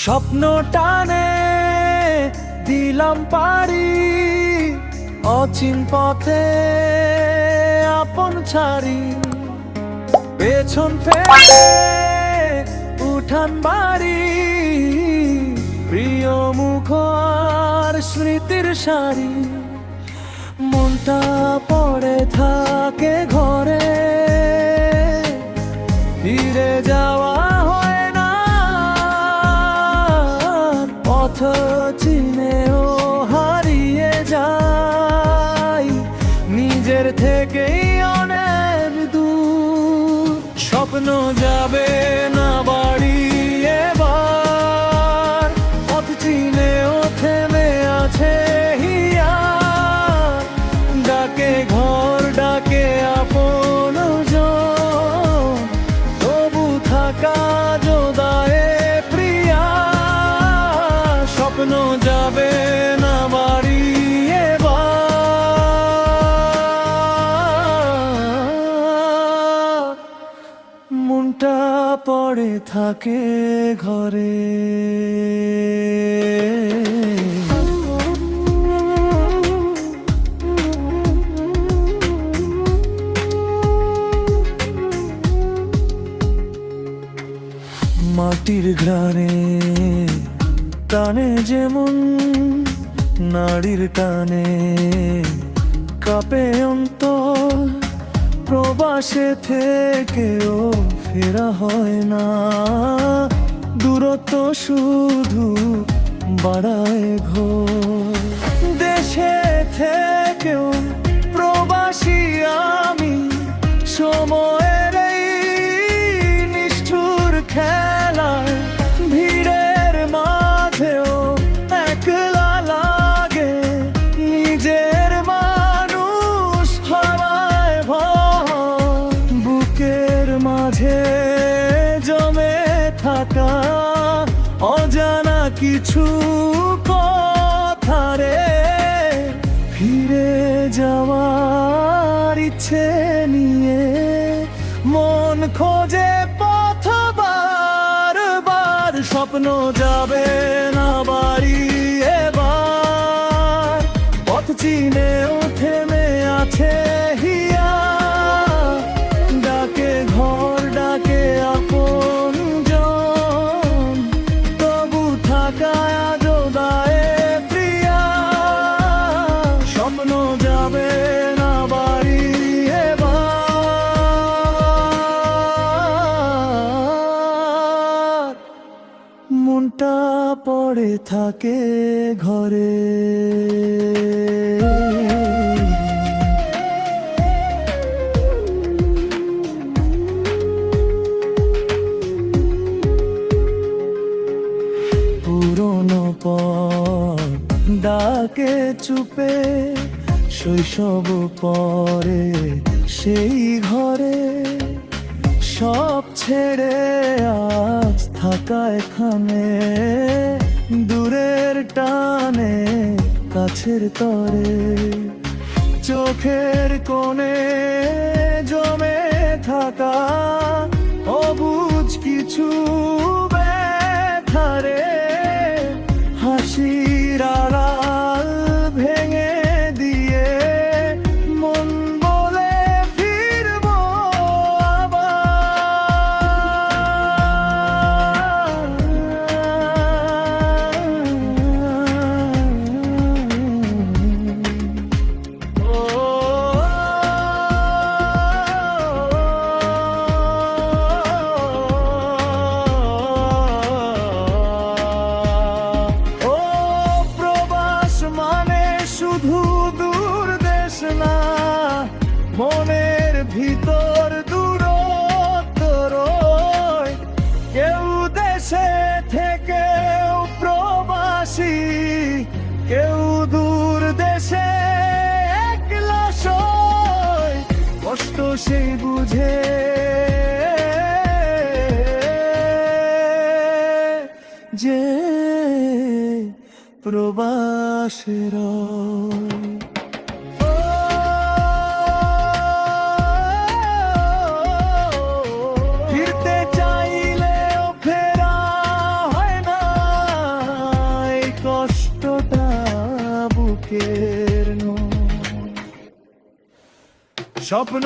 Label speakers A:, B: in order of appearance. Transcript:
A: স্বপ্ন টানে দিলাম পারি, অচিন পথে আপন ছাড়ি। পেছন ফেলে উঠান বাড়ি, প্রিয় মুখ আর স্মৃতির সারি। মনটা পড়ে থাকে ঘরে, ফিরে যাওয়া হয় না। পথ চিনেও হারিয়ে যাই, নিজের থেকেই অনেক দূর। স্বপ্ন যাবে না বাড়ি এবার, পথ চিনেও থেমে আছে হিয়ার। ডাকে ঘর, ডাকে আপন জন, তবু থাকা জোদায়ে প্রিয়া। স্বপ্ন যাবে না বাড়ি এবার, মনটা পড়ে থাকে ঘরে। মাটির ঘ্রাণে টানে যেমন, নারীর টানে কাঁপে অন্তর। প্রবাসে থেকেও ফেরা হয় না, দূরত্ব শুধু বাড়ায় ঘোর। দেশে থেকেও প্রবাসী আমি, সময়ের এই নিষ্ঠুর খেলায় ভিড়ের মাঝেও একলা লাগে। নিজের মানুষ হারায় ভয়, বুকের মাঝে জমে থাকা অজানা কিছু কথা রে। ফিরে যাওয়ার ইচ্ছে নিয়ে মন খোঁজে পথ বারবার। স্বপ্ন যাবে না বাড়ি এবার, পথ চিনেও থেমে আছে হিয়া। ডাকে ঘর, ডাকে আপন জন, তবু থাকায় জোদায়ে প্রিয়া। স্বপ্ন যাবে না বাড়ি এবার, মনটা পড়ে থাকে ঘরে। পুরনো পথ ডাকে চুপে, শৈশব পরে সেই ঘরে। সব ছেড়ে আজ থাকা এখানে, দূরের টানে কাছের তরে। চোখের কোণে জমে থাকা অবুঝ কিছু ব্যথারে। হাসির আড়াল ভেঙে দিয়ে মন বলে ফিরবো মনের ভিতর দূরত্ব রয়। কেউ দেশে থেকেও প্রবাসী, কেউ দূর দেশে একলা সয়। কষ্ট সেই বুঝে যে প্রবাসের। ফিরতে চাইলেও ফেরা হয় না, স্বপ্ন